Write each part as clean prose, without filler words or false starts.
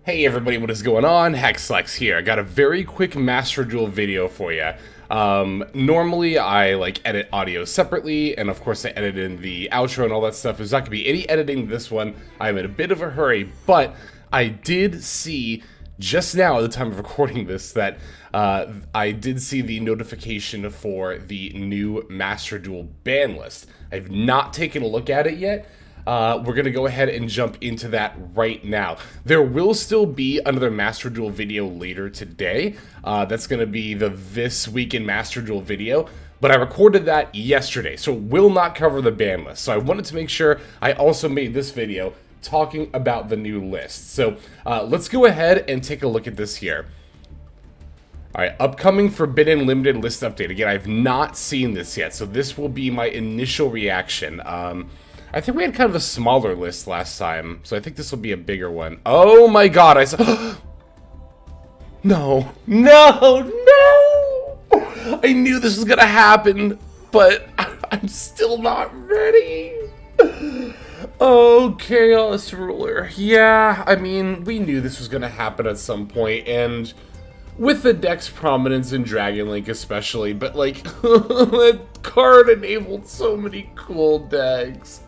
Hey everybody, what is going on? Hexlex here. I got a very quick Master Duel video for you. Normally I edit audio separately, and of course I edit in the outro and all that stuff. There's not going to be any editing this one. I'm in a bit of a hurry, but I did see just now at the time of recording this that I did see the notification for the new Master Duel ban list. I've not taken a look at it yet. We're going to go ahead and jump into that right now. There will still be another Master Duel video later today. That's going to be the This Week in Master Duel video. But I recorded that yesterday, so it will not cover the ban list. So I wanted to make sure I also made this video talking about the new list. So let's go ahead and take a look at this here. Alright, upcoming Forbidden Limited list update. Again, I've not seen this yet, so this will be my initial reaction. I think we had kind of a smaller list last time, so I think this will be a bigger one. Oh my god, I saw... No. I knew this was gonna happen, but I'm still not ready. Oh, Chaos Ruler. Yeah, I mean, we knew this was gonna happen at some point, and with the deck's prominence in Dragon Link especially, but that card enabled so many cool decks.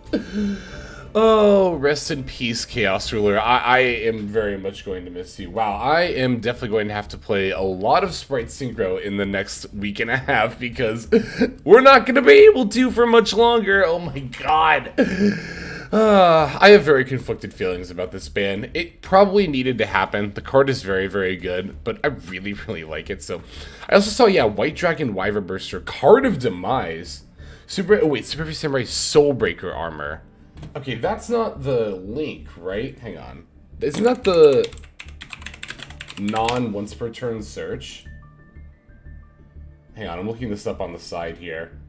Oh, rest in peace, Chaos Ruler. I am very much going to miss you. Wow, I am definitely going to have to play a lot of Sprite Synchro in the next week and a half because we're not going to be able to for much longer. Oh my god. I have very conflicted feelings about this ban. It probably needed to happen. The card is very, very good, but I really, really like it. So, I also saw, yeah, White Dragon Wyvern Burster, Card of Demise. Super Heavy Samurai Soulbreaker armor. Okay, that's not the link, right? Hang on. Isn't that the non-once per turn search? Hang on, I'm looking this up on the side here.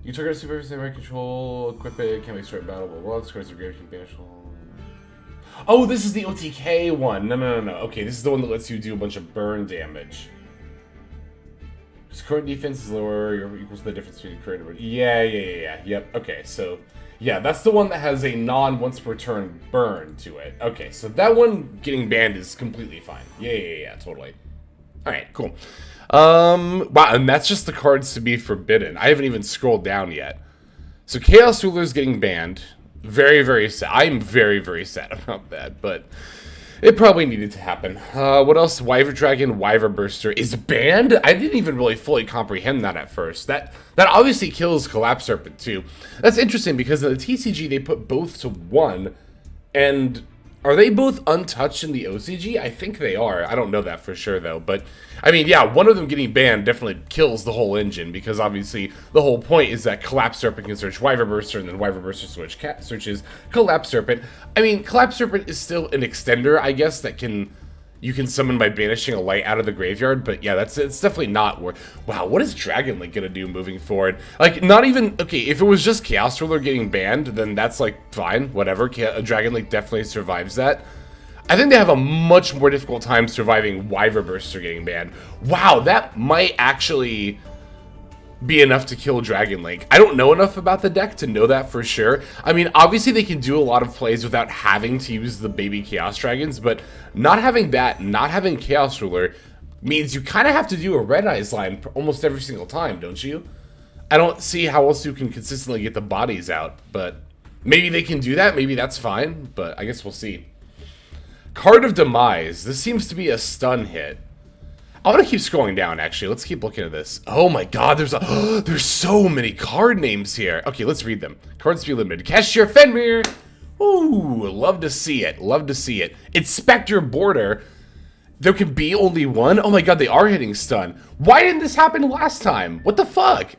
You trigger Super Heavy Samurai control, equip it, can't make straight battle, blah blah, scores of grave can banish. Oh, this is the OTK one. No. Okay, this is the one that lets you do a bunch of burn damage. His current defense is lower, equals the difference between the current and... Yeah. Yep, okay, so... Yeah, that's the one that has a non-once per turn burn to it. Okay, so that one getting banned is completely fine. Yeah, totally. Alright, cool. Wow, and that's just the cards to be forbidden. I haven't even scrolled down yet. So Chaos Ruler's getting banned. Very, very sad. I'm very, very sad about that, but... it probably needed to happen. What else? Wyvern Dragon Wyvern Burster is banned? I didn't even really fully comprehend that at first. That obviously kills Collapse Serpent too. That's interesting because in the TCG they put both to 1. And are they both untouched in the OCG? I think they are. I don't know that for sure though. But I mean, yeah, one of them getting banned definitely kills the whole engine because obviously the whole point is that Collapse Serpent can search Wyvern Burster and then Wyvern Burster searches Collapse Serpent. I mean, Collapse Serpent is still an extender, I guess, that you can summon by banishing a light out of the graveyard, but yeah, it's definitely not worth... Wow, what is Dragon Link gonna do moving forward? Not even... Okay, if it was just Chaos Ruler getting banned, then that's, fine, whatever. Dragon Link definitely survives that. I think they have a much more difficult time surviving Wyvern Burster getting banned. Wow, that might actually be enough to kill Dragon Link. I don't know enough about the deck to know that for sure. I mean, obviously they can do a lot of plays without having to use the baby Chaos Dragons, but not having that, not having Chaos Ruler, means you kind of have to do a Red Eyes line almost every single time, don't you? I don't see how else you can consistently get the bodies out, but maybe they can do that, maybe that's fine, but I guess we'll see. Card of Demise. This seems to be a stun hit. I want to keep scrolling down, actually. Let's keep looking at this. Oh my god, there's so many card names here. Okay, let's read them. Cards to be limited. Cashier Fenrir. Ooh, love to see it. Love to see it. Inspector Border. There can be only one? Oh my god, they are hitting stun. Why didn't this happen last time? What the fuck?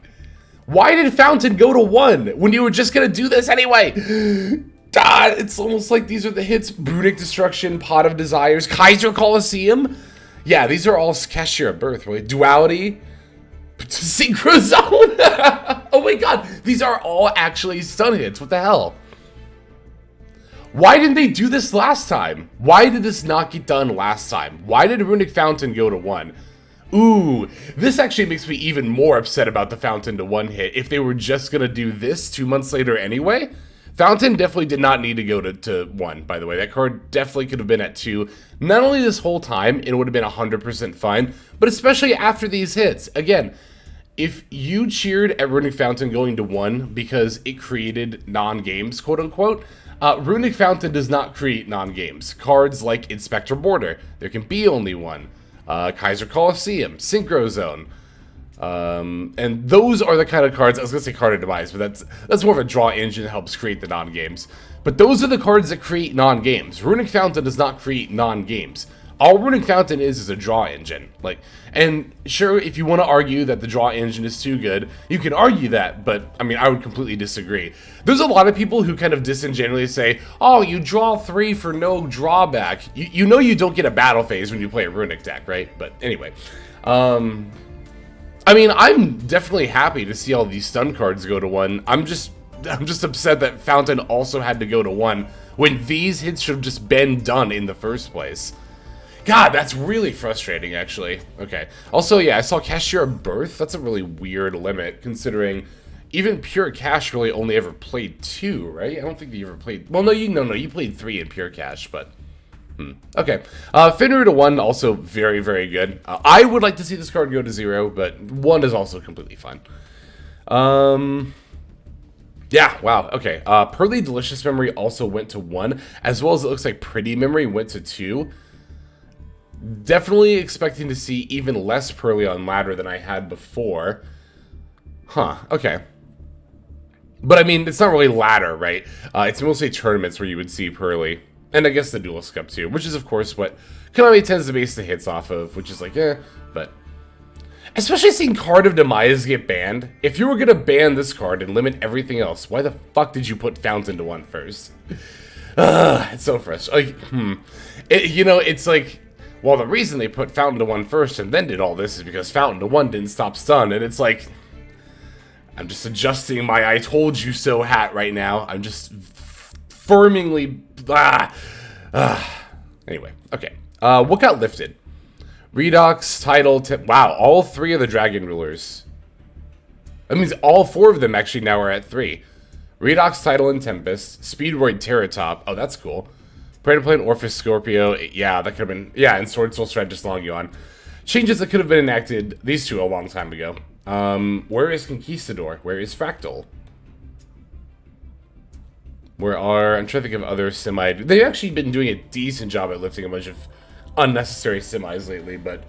Why did Fountain go to 1 when you were just going to do this anyway? God, it's almost like these are the hits. Runic Destruction, Pot of Desires, Kaiser Coliseum. Yeah, these are all Cashier at Birth, right? Duality, Synchro Zone. Oh my god, these are all actually stun hits. What the hell? Why didn't they do this last time? Why did this not get done last time? Why did Runic Fountain go to 1? Ooh, this actually makes me even more upset about the Fountain to 1 hit. If they were just gonna do this 2 months later anyway, Fountain definitely did not need to go to 1, by the way. That card definitely could have been at 2. Not only this whole time, it would have been 100% fine, but especially after these hits. Again, if you cheered at Runic Fountain going to 1 because it created non-games, quote-unquote, Runic Fountain does not create non-games. Cards like Inspector Border, there can be only 1. Kaiser Coliseum, Synchro Zone. And those are the kind of cards, I was going to say Card of Demise, but that's more of a draw engine that helps create the non-games. But those are the cards that create non-games. Runic Fountain does not create non-games. All Runic Fountain is a draw engine. And sure, if you want to argue that the draw engine is too good, you can argue that, but I mean, I would completely disagree. There's a lot of people who kind of disingenuously say, oh, you draw 3 for no drawback. You know you don't get a battle phase when you play a Runic deck, right? But anyway, I mean, I'm definitely happy to see all these stun cards go to 1. I'm just upset that Fountain also had to go to 1 when these hits should have just been done in the first place. God, that's really frustrating, actually. Okay. Also, yeah, I saw Cashier of Birth. That's a really weird limit, considering even Pure Cash really only ever played 2, right? I don't think you ever played... Well, no, you played 3 in Pure Cash, but... Okay. Finru to 1, also very, very good. I would like to see this card go to 0, but 1 is also completely fine. Yeah, wow, okay. Pearly Delicious Memory also went to 1, as well as it looks like Pretty Memory went to 2. Definitely expecting to see even less Pearly on ladder than I had before. Huh, okay. But I mean, it's not really ladder, right? It's mostly tournaments where you would see Pearly. And I guess the Duelist Cup too, which is of course what Konami tends to base the hits off of, which is like, but... Especially seeing Card of Demise get banned. If you were gonna ban this card and limit everything else, why the fuck did you put Fountain to 1 first? It's so frustrating. It's like... Well, the reason they put Fountain to 1 first and then did all this is because Fountain to 1 didn't stop stun, and it's like... I'm just adjusting my I told you so hat right now. I'm just firmingly... Anyway, okay. What got lifted? Redox, Title, wow, all 3 of the Dragon Rulers. That means all 4 of them actually now are at 3. Redox, Title, and Tempest. Speedroid, Terratop. Oh, that's cool. Predator, Orphis, Scorpio. Yeah, that could have been... Yeah, and Sword Soul Strategist Long Yuan. Changes that could have been enacted, these 2, a long time ago. Where is Conquistador? Where is Fractal? I'm trying to think of other semi... They've actually been doing a decent job at lifting a bunch of unnecessary semis lately, but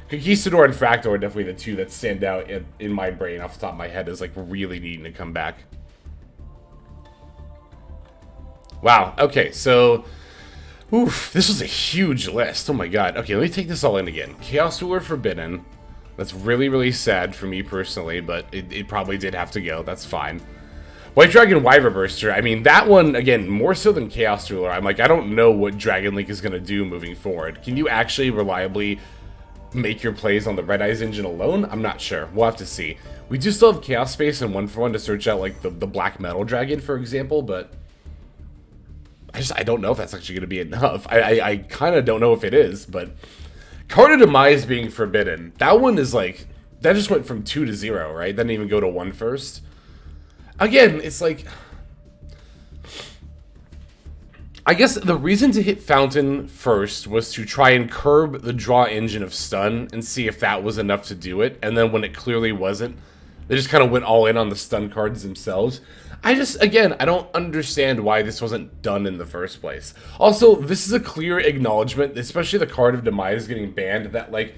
Conquistador and Fractal are definitely the 2 that stand out in my brain off the top of my head as like really needing to come back. Wow, okay, so... Oof, this was a huge list. Oh my god. Okay, let me take this all in again. Chaos Ruler Forbidden. That's really, really sad for me personally, but it probably did have to go. That's fine. White Dragon Wyver Burster. I mean, that one, again, more so than Chaos Ruler. I'm like, I don't know what Dragon Link is going to do moving forward. Can you actually reliably make your plays on the Red Eyes engine alone? I'm not sure. We'll have to see. We do still have Chaos Space and 1-for-1 to search out, like, the Black Metal Dragon, for example, but... I don't know if that's actually going to be enough. I kind of don't know if it is, but... Card of Demise being forbidden. That one is like... That just went from 2 to 0, right? That didn't even go to 1 first. Again, it's like... I guess the reason to hit Fountain first was to try and curb the draw engine of stun and see if that was enough to do it. And then when it clearly wasn't, they just kind of went all in on the stun cards themselves. Again, I don't understand why this wasn't done in the first place. Also, this is a clear acknowledgement, especially the Card of Demise getting banned, that, like,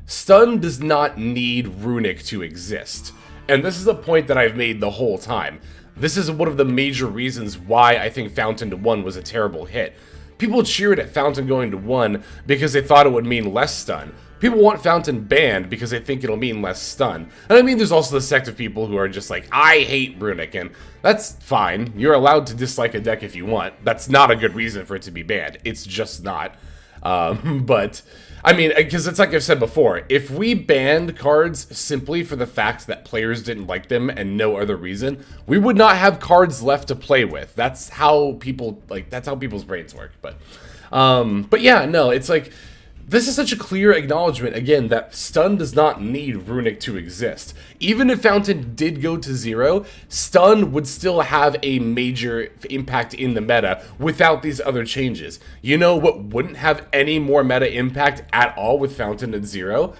stun does not need Runic to exist. And this is a point that I've made the whole time. This is one of the major reasons why I think Fountain to 1 was a terrible hit. People cheered at Fountain going to 1 because they thought it would mean less stun. People want Fountain banned because they think it'll mean less stun. And I mean, there's also the sect of people who are just like, I hate Runic, and that's fine. You're allowed to dislike a deck if you want. That's not a good reason for it to be banned. It's just not. But, I mean, because it's like I've said before, if we banned cards simply for the fact that players didn't like them and no other reason, we would not have cards left to play with. That's how people, like, that's how people's brains work. But yeah, no, it's like... This is such a clear acknowledgement, again, that stun does not need Runic to exist. Even if Fountain did go to 0, stun would still have a major impact in the meta without these other changes. You know what wouldn't have any more meta impact at all with Fountain at 0?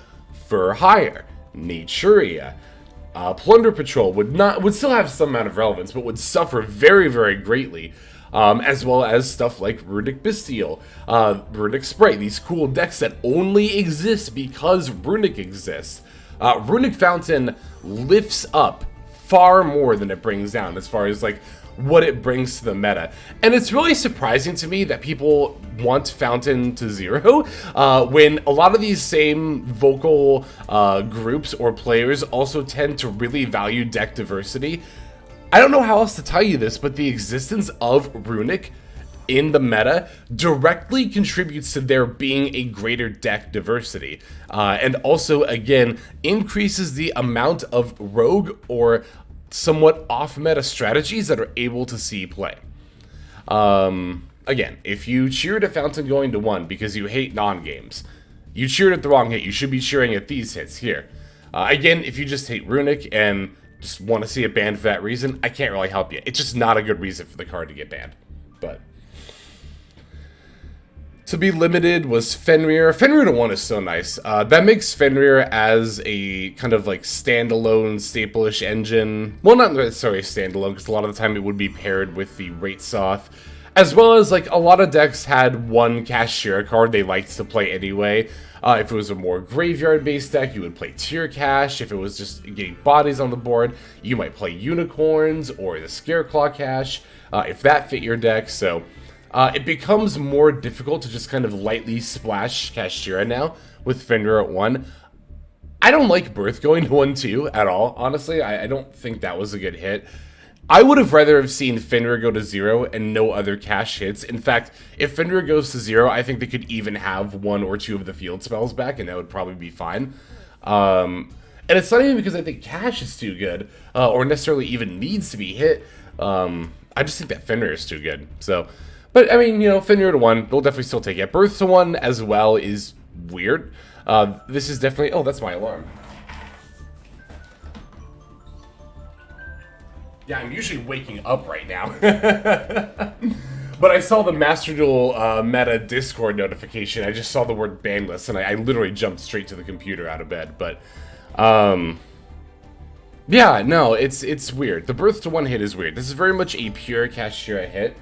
Fur Hire, Naturia. Plunder Patrol would still have some amount of relevance, but would suffer very, very greatly. As well as stuff like Runic Bestial, Runic Spray, these cool decks that only exist because Runic exists. Runic Fountain lifts up far more than it brings down as far as like what it brings to the meta. And it's really surprising to me that people want Fountain to 0 when a lot of these same vocal groups or players also tend to really value deck diversity. I don't know how else to tell you this, but the existence of Runic in the meta directly contributes to there being a greater deck diversity. And also, again, increases the amount of rogue or somewhat off-meta strategies that are able to see play. Again, if you cheered at Fountain going to 1 because you hate non-games, you cheered at the wrong hit. You should be cheering at these hits here. Again, if you just hate Runic and just want to see it banned for that reason, I can't really help you. It's just not a good reason for the card to get banned. But to be limited was Fenrir. Fenrir to 1 is so nice. That makes Fenrir as a kind of like standalone staple-ish engine. Well, not necessarily standalone, because a lot of the time it would be paired with the Raitsoth. As well as like a lot of decks had one Kashtira card they liked to play anyway. If it was a more graveyard-based deck, you would play Tear Cash. If it was just getting bodies on the board, you might play Unicorns or the Scareclaw Cash, if that fit your deck. So it becomes more difficult to just kind of lightly splash Kashtira now with Fenrir at 1. I don't like Birth going to 1-2 at all, honestly. I don't think that was a good hit. I would have rather have seen Fenrir go to 0 and no other cash hits. In fact, if Fenrir goes to 0, I think they could even have 1 or 2 of the field spells back, and that would probably be fine. And it's not even because I think cash is too good, or necessarily even needs to be hit. I just think that Fenrir is too good. So, but I mean, you know, Fenrir to 1, we'll definitely still take it. Birth to 1 as well is weird. This is definitely, oh, that's my alarm. Yeah, I'm usually waking up right now. But I saw the Master Duel meta Discord notification. I just saw the word ban list, and I literally jumped straight to the computer out of bed. But, yeah, no, it's weird. The Birth to 1 hit is weird. This is very much a pure Kashtira hit,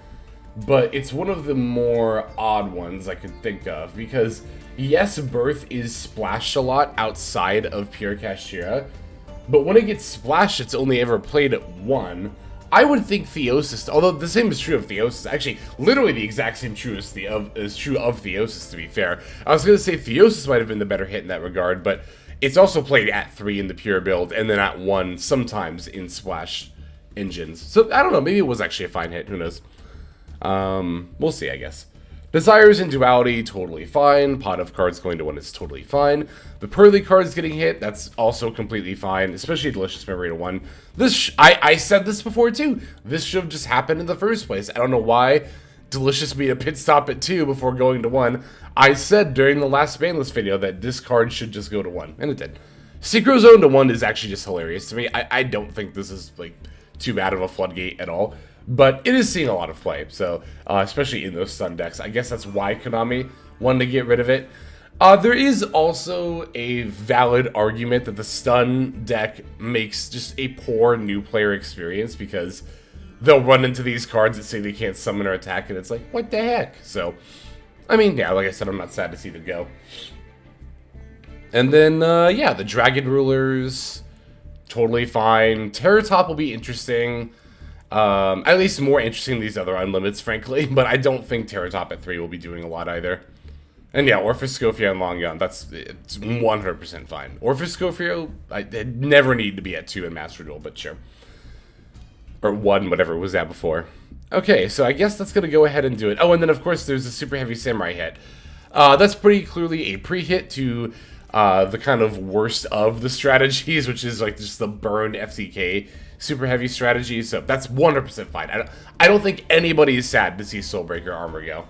but it's one of the more odd ones I could think of. Because, yes, Birth is splashed a lot outside of pure Kashtira, but when it gets splashed, it's only ever played at 1. I would think Theosis, although the same is true of Theosis, actually, literally the exact same is true of Theosis, to be fair. I was going to say Theosis might have been the better hit in that regard, but it's also played at 3 in the pure build, and then at 1 sometimes in splash engines. So, I don't know, maybe it was actually a fine hit, who knows. We'll see, I guess. Desires and Duality, totally fine. Pot of cards going to 1 is totally fine. The Pearly cards getting hit, that's also completely fine, especially Delicious Memory to 1. I said this before too. This should have just happened in the first place. I don't know why Delicious made a pit stop at 2 before going to 1. I said during the last banlist video that this card should just go to 1, and it did. Synchro Zone to 1 is actually just hilarious to me. I don't think this is like too bad of a floodgate at all. But it is seeing a lot of play, so especially in those stun decks. I guess that's why Konami wanted to get rid of it. There is also a valid argument that the stun deck makes just a poor new player experience because they'll run into these cards that say they can't summon or attack, and it's like, what the heck? So, I mean, yeah, like I said, I'm not sad to see them go. And then, yeah, the Dragon Rulers, totally fine. Terror Top will be interesting. At least more interesting than these other unlimits, frankly, but I don't think Terror Top at 3 will be doing a lot either. And yeah, Orphoscophia and Long Gun, it's 100% fine. Orphoscophia, I never need to be at 2 in Master Duel, but sure. Or 1, whatever it was at before. Okay, so I guess that's gonna go ahead and do it. Oh, and then of course there's a Super Heavy Samurai hit. That's pretty clearly a pre-hit to the kind of worst of the strategies, which is like just the burn FCK Super Heavy strategy, so that's 100% fine. I don't think anybody is sad to see Soulbreaker Armor go.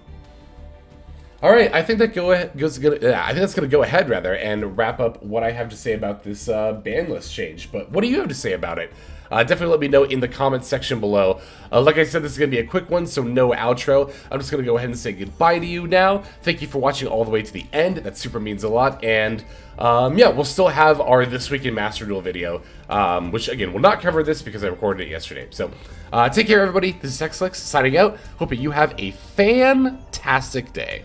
All right, I think that I think that's gonna go ahead rather and wrap up what I have to say about this ban list change. But what do you have to say about it? Definitely let me know in the comments section below. Like I said, this is gonna be a quick one, so no outro. I'm just gonna go ahead and say goodbye to you now. Thank you for watching all the way to the end. That super means a lot. And yeah, we'll still have our This Week in Master Duel video, which again will not cover this because I recorded it yesterday. So take care, everybody. This is Xlix signing out. Hope you have a fantastic day.